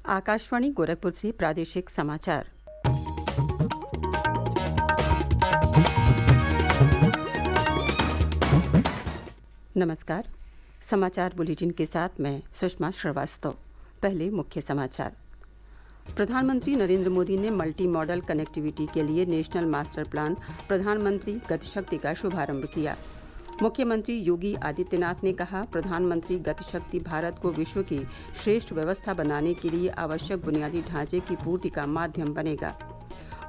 आकाशवाणी गोरखपुर से प्रादेशिक समाचार। नमस्कार। समाचार बुलेटिन के साथ मैं सुषमा श्रीवास्तव। पहले मुख्य समाचार। प्रधानमंत्री नरेंद्र मोदी ने मल्टी मॉडल कनेक्टिविटी के लिए नेशनल मास्टर प्लान प्रधानमंत्री गतिशक्ति का शुभारंभ किया। मुख्यमंत्री योगी आदित्यनाथ ने कहा, प्रधानमंत्री गतिशक्ति भारत को विश्व की श्रेष्ठ व्यवस्था बनाने के लिए आवश्यक बुनियादी ढांचे की पूर्ति का माध्यम बनेगा।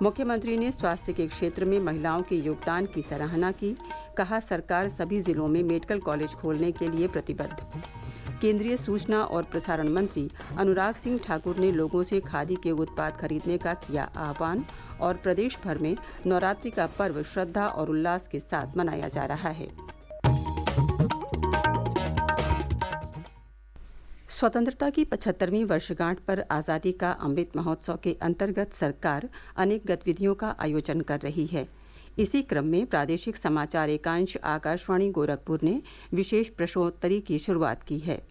मुख्यमंत्री ने स्वास्थ्य के क्षेत्र में महिलाओं के योगदान की सराहना की। कहा, सरकार सभी जिलों में मेडिकल कॉलेज खोलने के लिए प्रतिबद्ध। केंद्रीय सूचना और प्रसारण मंत्री अनुराग सिंह ठाकुर ने लोगों से खादी के उत्पाद खरीदने का किया आह्वान। और प्रदेश भर में नवरात्रि का पर्व श्रद्धा और उल्लास के साथ मनाया जा रहा है। स्वतंत्रता की 75वीं वर्षगांठ पर आज़ादी का अमृत महोत्सव के अंतर्गत सरकार अनेक गतिविधियों का आयोजन कर रही है। इसी क्रम में प्रादेशिक समाचार एकांश आकाशवाणी गोरखपुर ने विशेष प्रश्नोत्तरी की शुरुआत की है।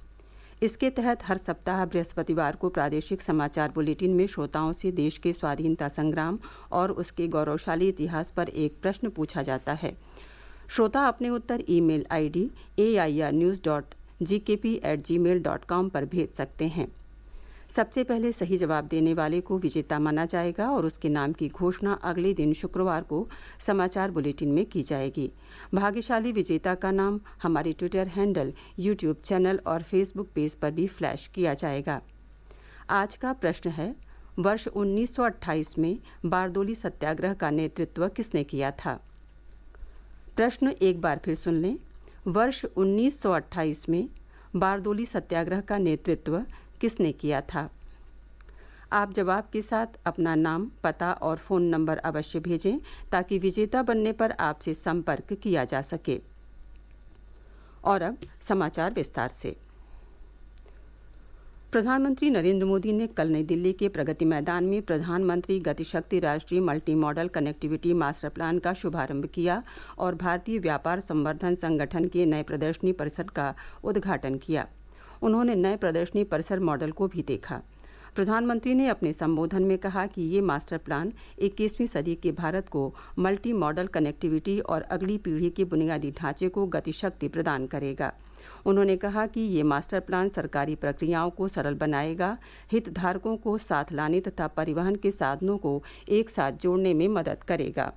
इसके तहत हर सप्ताह बृहस्पतिवार को प्रादेशिक समाचार बुलेटिन में श्रोताओं से देश के स्वाधीनता संग्राम और उसके गौरवशाली इतिहास पर एक प्रश्न पूछा जाता है। श्रोता अपने उत्तर ईमेल आईडी airnews.gkp@gmail.com पर भेज सकते हैं। सबसे पहले सही जवाब देने वाले को विजेता माना जाएगा और उसके नाम की घोषणा अगले दिन शुक्रवार को समाचार बुलेटिन में की जाएगी। भाग्यशाली विजेता का नाम हमारे ट्विटर हैंडल, यूट्यूब चैनल और फेसबुक पेज पर भी फ्लैश किया जाएगा। आज का प्रश्न है, वर्ष 1928 में बारदोली सत्याग्रह का नेतृत्व किसने किया था? प्रश्न एक बार फिर सुन लें। वर्ष 1928 में बारदोली सत्याग्रह का नेतृत्व किसने किया था? आप जवाब के साथ अपना नाम, पता और फ़ोन नंबर अवश्य भेजें ताकि विजेता बनने पर आपसे संपर्क किया जा सके। और अब समाचार विस्तार से। प्रधानमंत्री नरेंद्र मोदी ने कल नई दिल्ली के प्रगति मैदान में प्रधानमंत्री गतिशक्ति राष्ट्रीय multi modal connectivity master plan का शुभारंभ किया और भारतीय व्यापार संवर्धन संगठन के नए प्रदर्शनी परिसर का उद्घाटन किया। उन्होंने नए प्रदर्शनी परिसर मॉडल को भी देखा। प्रधानमंत्री ने अपने संबोधन में कहा कि ये मास्टर प्लान 21वीं सदी के भारत को मल्टी मॉडल कनेक्टिविटी और अगली पीढ़ी के बुनियादी ढांचे को गतिशक्ति प्रदान करेगा। उन्होंने कहा कि ये मास्टर प्लान सरकारी प्रक्रियाओं को सरल बनाएगा, हितधारकों को साथ लाने तथा परिवहन के साधनों को एक साथ जोड़ने में मदद करेगा।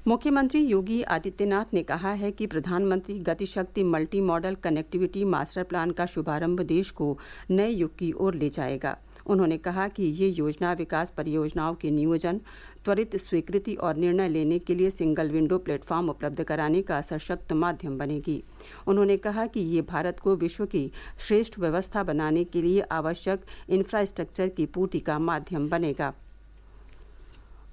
मुख्यमंत्री योगी आदित्यनाथ ने कहा है कि प्रधानमंत्री Gatishakti multi modal connectivity master plan का शुभारंभ देश को नए युग की ओर ले जाएगा। उन्होंने कहा कि ये योजना विकास परियोजनाओं के नियोजन, त्वरित स्वीकृति और निर्णय लेने के लिए सिंगल विंडो प्लेटफॉर्म उपलब्ध कराने का सशक्त माध्यम बनेगी। उन्होंने कहा कि ये भारत को विश्व की श्रेष्ठ व्यवस्था बनाने के लिए आवश्यक इंफ्रास्ट्रक्चर की पूर्ति का माध्यम बनेगा।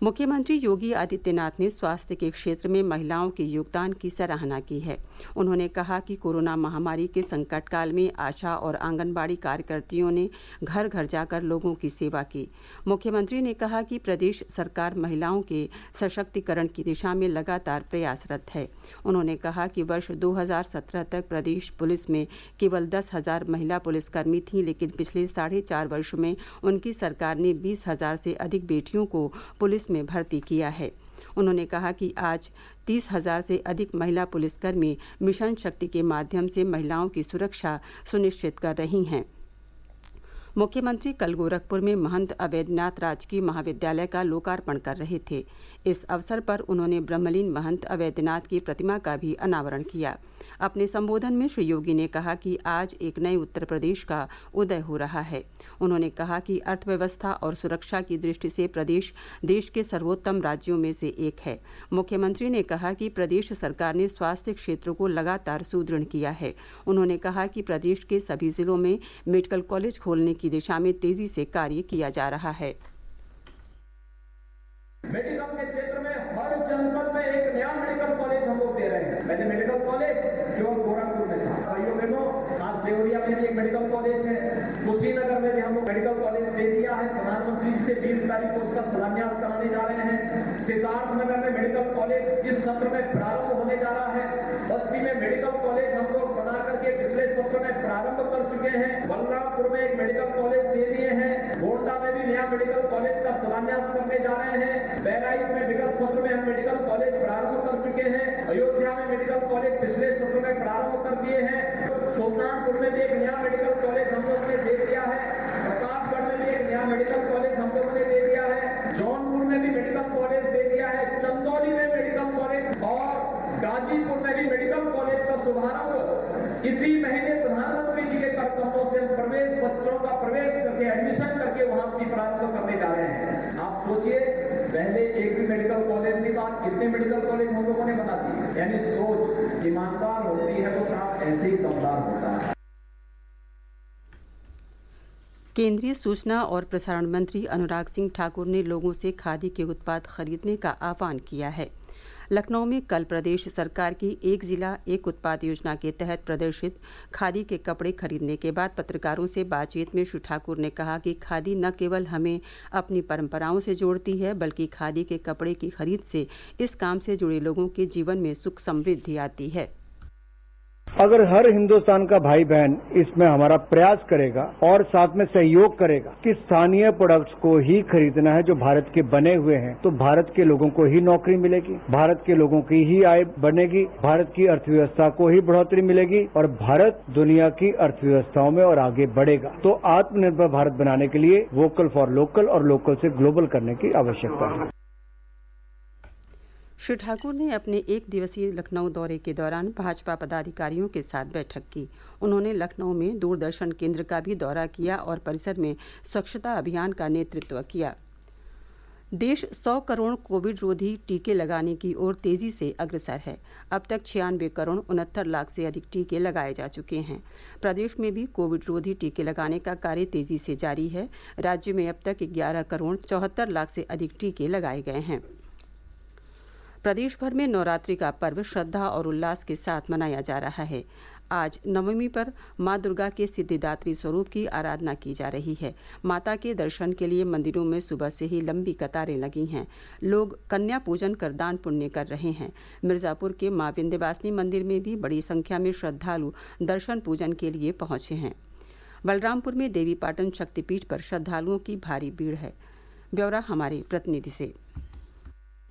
मुख्यमंत्री योगी आदित्यनाथ ने स्वास्थ्य के क्षेत्र में महिलाओं के योगदान की सराहना की है। उन्होंने कहा कि कोरोना महामारी के संकट काल में आशा और आंगनबाड़ी कार्यकर्तियों ने घर घर जाकर लोगों की सेवा की। मुख्यमंत्री ने कहा कि प्रदेश सरकार महिलाओं के सशक्तिकरण की दिशा में लगातार प्रयासरत है। उन्होंने कहा कि वर्ष 2017 तक प्रदेश पुलिस में केवल 10,000 महिला पुलिसकर्मी थीं, लेकिन पिछले 4.5 वर्ष में उनकी सरकार ने 20,000 से अधिक बेटियों को पुलिस में भर्ती किया है। उन्होंने कहा कि आज 30,000 से अधिक महिला पुलिसकर्मी मिशन शक्ति के माध्यम से महिलाओं की सुरक्षा सुनिश्चित कर रही हैं। मुख्यमंत्री कल गोरखपुर में महंत अवैधनाथ राजकीय महाविद्यालय का लोकार्पण कर रहे थे। इस अवसर पर उन्होंने ब्रह्मलीन महंत अवैधनाथ की प्रतिमा का भी अनावरण किया। अपने संबोधन में श्री योगी ने कहा कि आज एक नए उत्तर प्रदेश का उदय हो रहा है। उन्होंने कहा कि अर्थव्यवस्था और सुरक्षा की दृष्टि से प्रदेश देश के सर्वोत्तम राज्यों में से एक है। मुख्यमंत्री ने कहा कि प्रदेश सरकार ने स्वास्थ्य क्षेत्र को लगातार सुदृढ़ किया है। उन्होंने कहा कि प्रदेश के सभी जिलों में मेडिकल कॉलेज खोलने की दिशा में तेजी से कार्य किया जा रहा है। मेडिकल के क्षेत्र में हर जनपद में एक नया मेडिकल कॉलेज हम लोग दे रहे हैं। पहले मेडिकल कॉलेज जो गोरखपुर में था, भाइयों बहनों, आज देवरिया में भी एक मेडिकल कॉलेज है, कुशीनगर में भी हम लोग मेडिकल कॉलेज दे दिया है। प्रधानमंत्री से 20 तारीख को उसका शिलान्यास कराने जा रहे हैं। सिद्धार्थनगर में मेडिकल कॉलेज इस सत्र में प्रारंभ होने जा रहा है। बस्ती में मेडिकल कॉलेज हम लोग बना करके पिछले सत्र में प्रारंभ कर चुके हैं। बलरामपुर में मेडिकल कॉलेज दे दिए हैं, गोंडा में भी नया मेडिकल कॉलेज का शिलान्यास करने जा रहे हैं, बहराइच में विगत सत्र में हम मेडिकल कॉलेज प्रारंभ कर चुके हैं, अयोध्या में मेडिकल कॉलेज पिछले सत्र में प्रारंभ कर दिए हैं, सुल्तानपुर में भी एक नया मेडिकल कॉलेज हम लोगों ने दे दिया है, प्रतापगढ़ में भी एक नया मेडिकल कॉलेज हम लोगों ने दे दिया है, जौनपुर में भी मेडिकल कॉलेज दे दिया है, चंदौली में मेडिकल कॉलेज और गाजीपुर में भी मेडिकल कॉलेज का शुभारंभ इसी महीने प्रधानमंत्री जी के कर्तव्यों से प्रवेश बच्चों का प्रवेश करके एडमिशन करके वहां की प्रारंभ करने जा रहे हैं। आप सोचिए, पहले एक भी मेडिकल कॉलेज नहीं था, कितने मेडिकल कॉलेज हम लोगों ने बना दिए। यानी सोच ईमानदार होती है तो काम ऐसे ही दमदार होता है। केंद्रीय सूचना और प्रसारण मंत्री अनुराग सिंह ठाकुर ने लोगों से खादी के उत्पाद खरीदने का आह्वान किया है। लखनऊ में कल प्रदेश सरकार की एक जिला एक उत्पाद योजना के तहत प्रदर्शित खादी के कपड़े खरीदने के बाद पत्रकारों से बातचीत में श्री ठाकुर ने कहा कि खादी न केवल हमें अपनी परंपराओं से जोड़ती है, बल्कि खादी के कपड़े की खरीद से इस काम से जुड़े लोगों के जीवन में सुख समृद्धि आती है। अगर हर हिंदुस्तान का भाई बहन इसमें हमारा प्रयास करेगा और साथ में सहयोग करेगा कि स्थानीय प्रोडक्ट्स को ही खरीदना है जो भारत के बने हुए हैं, तो भारत के लोगों को ही नौकरी मिलेगी, भारत के लोगों की ही आय बनेगी, भारत की अर्थव्यवस्था को ही बढ़ोतरी मिलेगी और भारत दुनिया की अर्थव्यवस्थाओं में और आगे बढ़ेगा। तो आत्मनिर्भर भारत बनाने के लिए वोकल फॉर लोकल और लोकल से ग्लोबल करने की आवश्यकता है। श्री ठाकुर ने अपने एक दिवसीय लखनऊ दौरे के दौरान भाजपा पदाधिकारियों के साथ बैठक की। उन्होंने लखनऊ में दूरदर्शन केंद्र का भी दौरा किया और परिसर में स्वच्छता अभियान का नेतृत्व किया। देश 100 करोड़ कोविड रोधी टीके लगाने की ओर तेजी से अग्रसर है। अब तक 96 करोड़ 69 लाख से अधिक टीके लगाए जा चुके हैं। प्रदेश में भी कोविड रोधी टीके लगाने का कार्य तेजी से जारी है। राज्य में अब तक 11 करोड़ 74 लाख से अधिक टीके लगाए गए हैं। प्रदेश भर में नवरात्रि का पर्व श्रद्धा और उल्लास के साथ मनाया जा रहा है। आज नवमी पर मां दुर्गा के सिद्धिदात्री स्वरूप की आराधना की जा रही है। माता के दर्शन के लिए मंदिरों में सुबह से ही लंबी कतारें लगी हैं। लोग कन्या पूजन कर दान पुण्य कर रहे हैं। मिर्जापुर के मां विंध्यवासिनी मंदिर में भी बड़ी संख्या में श्रद्धालु दर्शन पूजन के लिए पहुंचे हैं। बलरामपुर में देवीपाटन शक्तिपीठ पर श्रद्धालुओं की भारी भीड़ है। ब्यौरा हमारे प्रतिनिधि से।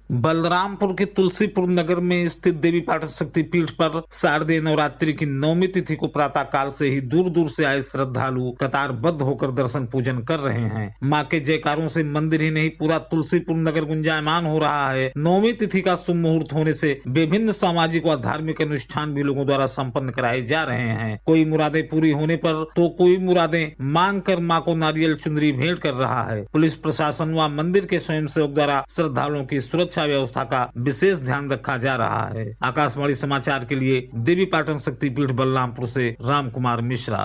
बलरामपुर के तुलसीपुर नगर में स्थित देवीपाटन शक्तिपीठ पर शारदीय नवरात्रि की 9वीं तिथि को प्रातः काल से ही दूर दूर से आए श्रद्धालु कतारबद्ध होकर दर्शन पूजन कर रहे हैं। मां के जयकारों से मंदिर ही नहीं पूरा तुलसीपुर नगर गुंजायमान हो रहा है। 9वीं तिथि का शुभ मुहूर्त होने से विभिन्न सामाजिक व धार्मिक अनुष्ठान भी लोगों द्वारा संपन्न कराए जा रहे हैं। कोई मुरादें पूरी होने पर तो कोई मुरादें मांग कर मां को नारियल चुनरी भेंट कर रहा है। पुलिस प्रशासन व मंदिर के स्वयंसेवक द्वारा श्रद्धालुओं की सुरक्षा व्यवस्था का विशेष ध्यान रखा जा रहा है। आकाशवाणी समाचार के लिए देवीपाटन शक्तिपीठ बलरामपुर से राम कुमार मिश्रा।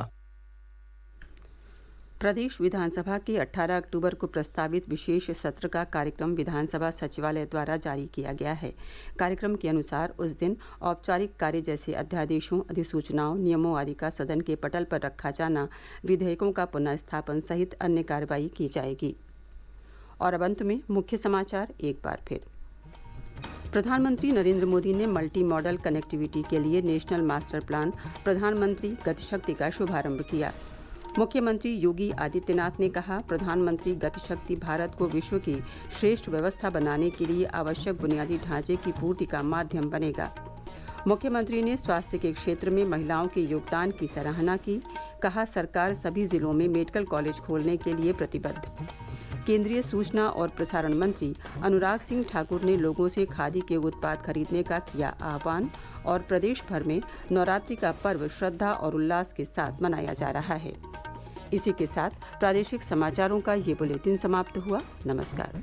प्रदेश विधानसभा के 18 अक्टूबर को प्रस्तावित विशेष सत्र का कार्यक्रम विधानसभा सचिवालय द्वारा जारी किया गया है। कार्यक्रम के अनुसार उस दिन औपचारिक कार्य जैसे अध्यादेशों, अधिसूचनाओं, नियमों आदि का सदन के पटल पर रखा जाना, विधेयकों का पुनः स्थापन सहित अन्य कार्रवाई की जाएगी। और अब अंत में मुख्य समाचार एक बार फिर। प्रधानमंत्री नरेंद्र मोदी ने मल्टी मॉडल कनेक्टिविटी के लिए नेशनल मास्टर प्लान प्रधानमंत्री गतिशक्ति का शुभारंभ किया। मुख्यमंत्री योगी आदित्यनाथ ने कहा, प्रधानमंत्री गतिशक्ति भारत को विश्व की श्रेष्ठ व्यवस्था बनाने के लिए आवश्यक बुनियादी ढांचे की पूर्ति का माध्यम बनेगा। मुख्यमंत्री ने स्वास्थ्य के क्षेत्र में महिलाओं के योगदान की सराहना की। कहा, सरकार सभी जिलों में मेडिकल कॉलेज खोलने के लिए प्रतिबद्ध। केंद्रीय सूचना और प्रसारण मंत्री अनुराग सिंह ठाकुर ने लोगों से खादी के उत्पाद खरीदने का किया आह्वान। और प्रदेश भर में नवरात्रि का पर्व श्रद्धा और उल्लास के साथ मनाया जा रहा है। इसी के साथ प्रादेशिक समाचारों का ये बुलेटिन समाप्त हुआ। नमस्कार।